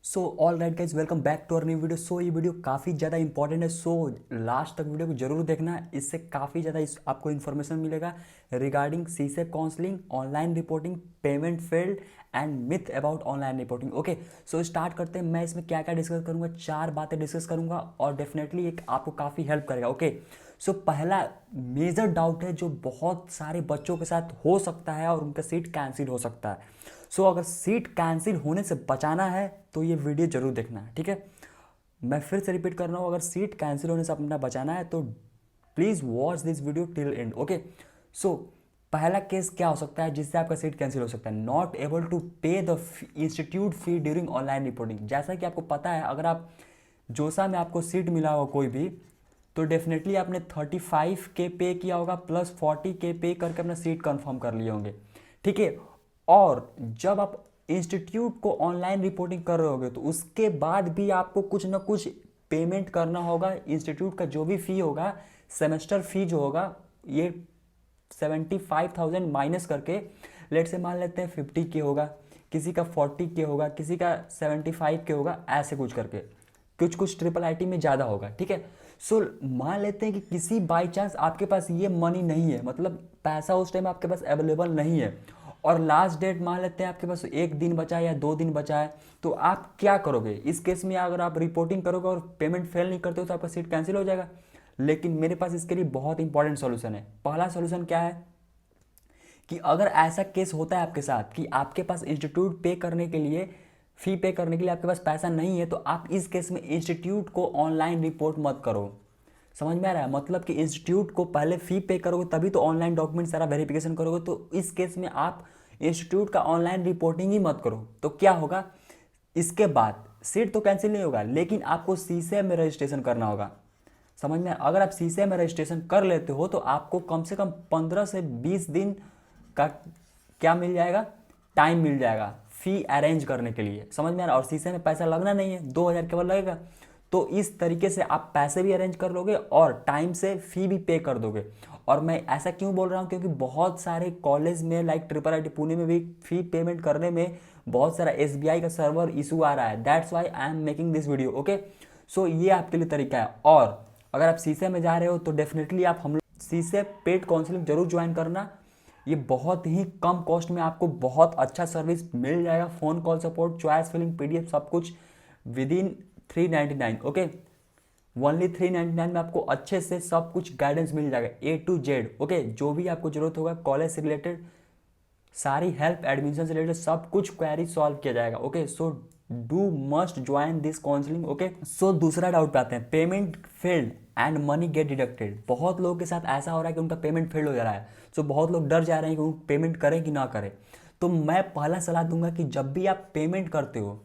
So all right guys, welcome back to our new video. So ये video काफ़ी ज़्यादा important है। So last तक वीडियो को जरूर देखना, इससे काफ़ी ज़्यादा आपको इन्फॉर्मेशन मिलेगा रिगार्डिंग सीसेप counselling, online reporting, payment failed and myth about online reporting. Okay, so start करते हैं। मैं इसमें क्या क्या डिस्कस करूँगा, 4 बातें डिस्कस करूँगा और डेफिनेटली एक आपको काफ़ी हेल्प करेगा। ओके, सो पहला मेजर डाउट है जो बहुत सारे बच्चों के साथ हो सकता है और उनका सीट कैंसिल हो सकता है। सो अगर सीट कैंसिल होने से बचाना है तो ये वीडियो जरूर देखना है, ठीक है। मैं फिर से रिपीट कर रहा हूँ, अगर सीट कैंसिल होने से अपना बचाना है तो please watch this video till end. Okay, so पहला केस क्या हो सकता है जिससे आपका सीट कैंसिल हो सकता है? नॉट एबल टू पे the institute fee during online reporting. जैसा कि आपको पता है, अगर आप जोसा में आपको सीट मिला हो कोई भी, तो डेफिनेटली आपने 35K पे किया होगा प्लस 40K पे करके अपना सीट कंफर्म कर लिए होंगे, ठीक है। और जब आप इंस्टीट्यूट को ऑनलाइन रिपोर्टिंग कर रहे होगे तो उसके बाद भी आपको कुछ ना कुछ पेमेंट करना होगा। इंस्टीट्यूट का जो भी फ़ी होगा, सेमेस्टर फ़ी जो होगा, ये 75,000 माइनस करके लेट से मान लेते हैं 50K होगा, किसी का 40K होगा, किसी का 75K होगा, ऐसे कुछ करके कुछ कुछ ट्रिपल आईटी में ज़्यादा होगा, ठीक है। सो मान लेते हैं कि किसी बाई चांस आपके पास ये मनी नहीं है, मतलब पैसा उस टाइम आपके पास अवेलेबल नहीं है और लास्ट डेट मान लेते हैं आपके पास 1 दिन बचा है या 2 दिन बचा है, तो आप क्या करोगे इस केस में? अगर आप रिपोर्टिंग करोगे और पेमेंट फेल नहीं करते हो तो आपका सीट कैंसिल हो जाएगा। लेकिन मेरे पास इसके लिए बहुत इंपॉर्टेंट सॉल्यूशन है। पहला सॉल्यूशन क्या है कि अगर ऐसा केस होता है आपके साथ कि आपके पास इंस्टीट्यूट पे करने के लिए, फी पे करने के लिए आपके पास पैसा नहीं है, तो आप इस केस में इंस्टीट्यूट को ऑनलाइन रिपोर्ट मत करो। समझ में आ रहा है? मतलब कि इंस्टीट्यूट को पहले फी पे करोगे तभी तो ऑनलाइन डॉक्यूमेंट सारा वेरिफिकेशन करोगे। तो इस केस में आप इंस्टीट्यूट का ऑनलाइन रिपोर्टिंग ही मत करो। तो क्या होगा, इसके बाद सीट तो कैंसिल नहीं होगा लेकिन आपको सीसे में रजिस्ट्रेशन करना होगा। समझ में? अगर आप सीसे में रजिस्ट्रेशन कर लेते हो तो आपको कम से कम 15 से 20 दिन का क्या मिल जाएगा, टाइम मिल जाएगा फी अरेंज करने के लिए। समझ में आ रहा है? और शीशे में पैसा लगना नहीं है, 2,000 केवल लगेगा। तो इस तरीके से आप पैसे भी अरेंज कर लोगे और टाइम से फी भी पे कर दोगे। और मैं ऐसा क्यों बोल रहा हूँ, क्योंकि बहुत सारे कॉलेज में लाइक ट्रिपल आईटी पुणे में भी फी पेमेंट करने में बहुत सारा एसबीआई का सर्वर इशू आ रहा है। That's why I am making this video. Okay, so ये आपके लिए तरीका है। और अगर आप सीसे में जा रहे हो तो डेफिनेटली आप हम लोग सीसे पेड काउंसलिंग जरूर ज्वाइन करना। ये बहुत ही कम कॉस्ट में आपको बहुत अच्छा सर्विस मिल जाएगा। Phone call support, choice filling, PDF, सब कुछ विद इन 399। ओके, ओनली 399 में आपको अच्छे से सब कुछ गाइडेंस मिल जाएगा A to Z। ओके, जो भी आपको जरूरत होगा कॉलेज से रिलेटेड, सारी हेल्प, एडमिशन से रिलेटेड सब कुछ क्वेरी सॉल्व किया जाएगा। Okay, so do must join this counselling. Okay, so दूसरा डाउट पे आते हैं, payment failed and money get deducted. बहुत लोगों के साथ ऐसा हो रहा है कि उनका पेमेंट फेल्ड हो जा रहा है। सो बहुत लोग डर जा रहे हैं कि वो पेमेंट करें कि ना करें। तो मैं पहला सलाह दूंगा कि जब भी आप पेमेंट करते हो,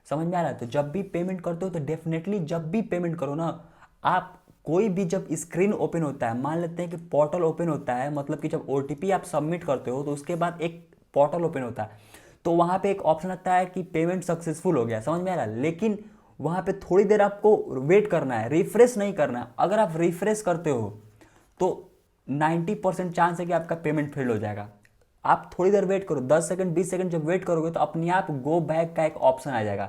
समझ में आ रहा है, तो जब भी पेमेंट करते हो तो डेफिनेटली जब भी पेमेंट करो ना, आप कोई भी जब स्क्रीन ओपन होता है, मान लेते हैं कि पोर्टल ओपन होता है, मतलब कि जब ओटीपी आप सबमिट करते हो तो उसके बाद एक पोर्टल ओपन होता है, तो वहाँ पे एक ऑप्शन आता है कि पेमेंट सक्सेसफुल हो गया। समझ में आ रहा है? लेकिन वहाँ पे थोड़ी देर आपको वेट करना है, रिफ्रेश नहीं करना है। अगर आप रिफ्रेश करते हो तो 90% चांस है कि आपका पेमेंट फेल हो जाएगा। आप थोड़ी देर वेट करो, 10 सेकंड 20 सेकंड जब वेट करोगे तो अपने आप गो बैक का एक ऑप्शन आ जाएगा,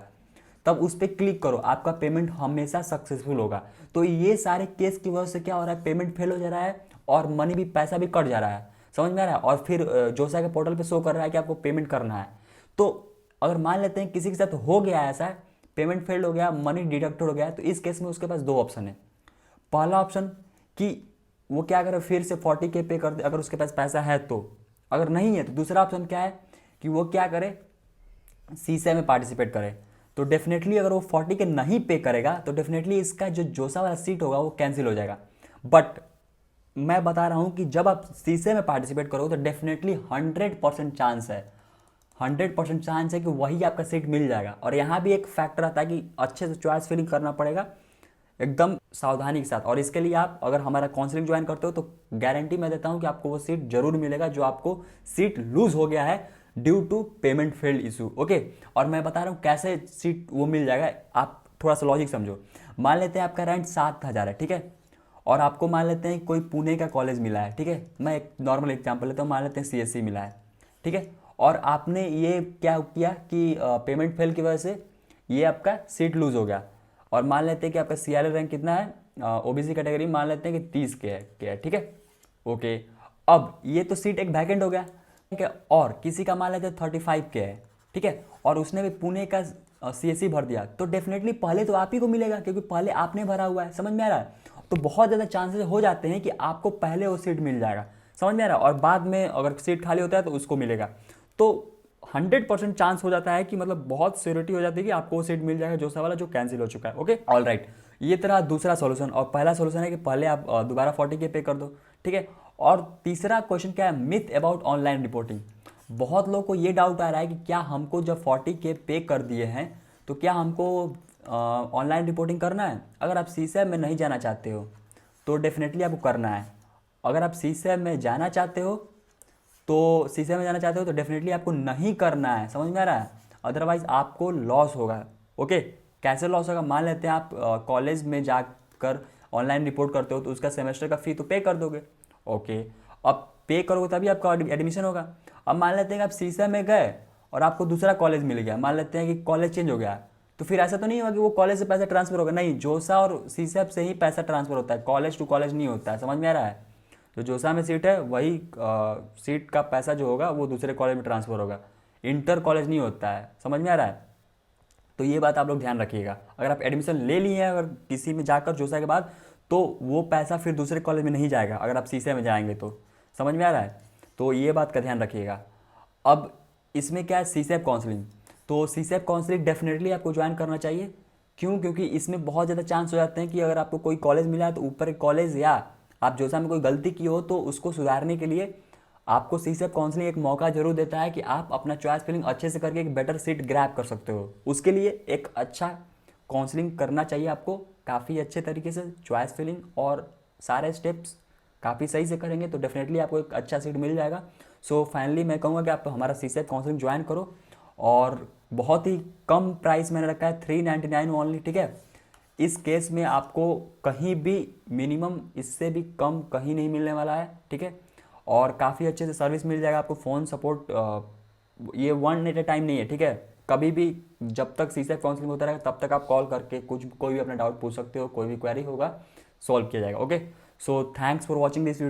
तब उस पर क्लिक करो, आपका पेमेंट हमेशा सक्सेसफुल होगा। तो ये सारे केस की वजह से क्या हो रहा है, पेमेंट फेल हो जा रहा है और मनी भी, पैसा भी कट जा रहा है। समझ में आ रहा है? और फिर जोसा के पोर्टल पे शो कर रहा है कि आपको पेमेंट करना है। तो अगर मान लेते हैं किसी के साथ हो गया ऐसा, पेमेंट फेल्ड हो गया, मनी डिडक्ट हो गया, तो इस केस में उसके पास 2 ऑप्शन है। पहला ऑप्शन कि वो क्या करे, फिर से 40K पे कर दे अगर उसके पास पैसा है तो। अगर नहीं है तो दूसरा ऑप्शन क्या है कि वो क्या करे, सीसे में पार्टिसिपेट करे। तो डेफिनेटली अगर वो 40K नहीं पे करेगा तो डेफिनेटली इसका जो जोसा वाला सीट होगा वो कैंसिल हो जाएगा। बट मैं बता रहा हूँ कि जब आप सीसे में पार्टिसिपेट करोगे तो डेफिनेटली 100% चांस है, 100% चांस है कि वही आपका सीट मिल जाएगा। और यहाँ भी एक फैक्टर आता है कि अच्छे से चॉइस फिलिंग करना पड़ेगा एकदम सावधानी के साथ। और इसके लिए आप अगर हमारा काउंसलिंग ज्वाइन करते हो तो गारंटी मैं देता हूँ कि आपको वो सीट जरूर मिलेगा जो आपको सीट लूज हो गया है due to payment failed issue. Okay, और मैं बता रहा हूँ कैसे सीट वो मिल जाएगा। आप थोड़ा सा लॉजिक समझो। मान लेते हैं आपका रैंक 7,000 है, ठीक है, और आपको मान लेते हैं कोई पुणे का कॉलेज मिला है, ठीक है। मैं एक नॉर्मल एग्जाम्पल लेता हूँ, मान लेते हैं सीएससी मिला है, ठीक है। और आपने ये क्या किया कि पेमेंट फेल की वजह से ये आपका सीट लूज हो गया। और मान लेते हैं कि आपका CRL रैंक कितना है, OBC कैटेगरी मान लेते हैं कि 30 के है, ठीक है। ओके, अब ये तो सीट एक वैकेंट हो गया, ठीक है। और किसी का मान लेते हैं 35 के है, ठीक है, और उसने भी पुणे का CSE भर दिया, तो डेफिनेटली पहले तो आप ही को मिलेगा, क्योंकि पहले आपने भरा हुआ है, समझ में आ रहा है। तो बहुत ज़्यादा चांसेस हो जाते हैं कि आपको पहले वो सीट मिल जाएगा, समझ में आ रहा है, और बाद में अगर सीट खाली होता है तो उसको मिलेगा। तो 100% चांस हो जाता है कि मतलब बहुत श्योरिटी हो जाती है कि आपको वो सीट मिल जाएगा जो सा वाला जो कैंसिल हो चुका है। ओके, ऑल राइट, ये तरह दूसरा सॉल्यूशन। और पहला सॉल्यूशन है कि पहले आप दोबारा 40K पे कर दो, ठीक है। और तीसरा क्वेश्चन क्या है, मिथ अबाउट ऑनलाइन रिपोर्टिंग। बहुत लोगों को ये डाउट आ रहा है कि क्या हमको जब 40K पे कर दिए हैं तो क्या हमको ऑनलाइन रिपोर्टिंग करना है। अगर आप CSAB में नहीं जाना चाहते हो तो डेफिनेटली आपको करना है। अगर आप CSAB में जाना चाहते हो तो डेफिनेटली आपको नहीं करना है, समझ में आ रहा है। अदरवाइज आपको लॉस होगा। ओके, कैसे लॉस होगा, मान लेते हैं आप कॉलेज में जाकर ऑनलाइन रिपोर्ट करते हो तो उसका सेमेस्टर का फ़ी तो पे कर दोगे। ओके, अब पे करोगे तभी आपका एडमिशन होगा। अब मान लेते हैं कि आप CSAB में गए और आपको दूसरा कॉलेज मिल गया, मान लेते हैं कि कॉलेज चेंज हो गया, तो फिर ऐसा तो नहीं होगा कि वो कॉलेज से पैसा ट्रांसफर होगा, नहीं, जोसा और CSAB से ही पैसा ट्रांसफर होता है, कॉलेज टू कॉलेज नहीं होता है, समझ में आ रहा है। जो जोसा में सीट है वही सीट का पैसा जो होगा वो दूसरे कॉलेज में ट्रांसफर होगा, इंटर कॉलेज नहीं होता है, समझ में आ रहा है। तो ये बात आप लोग ध्यान रखिएगा। अगर आप एडमिशन ले लिए हैं अगर किसी में जाकर जोसा के बाद, तो वो पैसा फिर दूसरे कॉलेज में नहीं जाएगा अगर आप CSAB में जाएंगे तो, समझ में आ रहा है। तो ये बात का ध्यान रखिएगा। अब इसमें क्या है, CSAB काउंसलिंग, तो CSAB काउंसलिंग डेफिनेटली आपको ज्वाइन करना चाहिए। क्यों, क्योंकि इसमें बहुत ज़्यादा चांस हो जाते हैं कि अगर आपको कोई कॉलेज मिला है तो ऊपर कॉलेज या आप जोसा में कोई गलती की हो तो उसको सुधारने के लिए आपको CSAB काउंसलिंग एक मौका जरूर देता है कि आप अपना चॉइस फिलिंग अच्छे से करके एक बेटर सीट ग्रैब कर सकते हो। उसके लिए एक अच्छा काउंसलिंग करना चाहिए आपको, काफ़ी अच्छे तरीके से चॉइस फिलिंग और सारे स्टेप्स काफ़ी सही से करेंगे तो डेफिनेटली आपको एक अच्छा सीट मिल जाएगा। सो फाइनली मैं कहूँगा कि आप हमारा CSAB काउंसलिंग ज्वाइन करो। और बहुत ही कम प्राइस मैंने रखा है, 399 ओनली, ठीक है। इस केस में आपको कहीं भी मिनिमम इससे भी कम कहीं नहीं मिलने वाला है, ठीक है। और काफ़ी अच्छे से सर्विस मिल जाएगा आपको, फ़ोन सपोर्ट, ये वन एट ए टाइम नहीं है, ठीक है। कभी भी जब तक CSAB काउंसलिंग होता रहेगा तब तक आप कॉल करके कोई भी अपना डाउट पूछ सकते हो, कोई भी क्वेरी होगा सॉल्व किया जाएगा। Okay, so thanks for watching this video.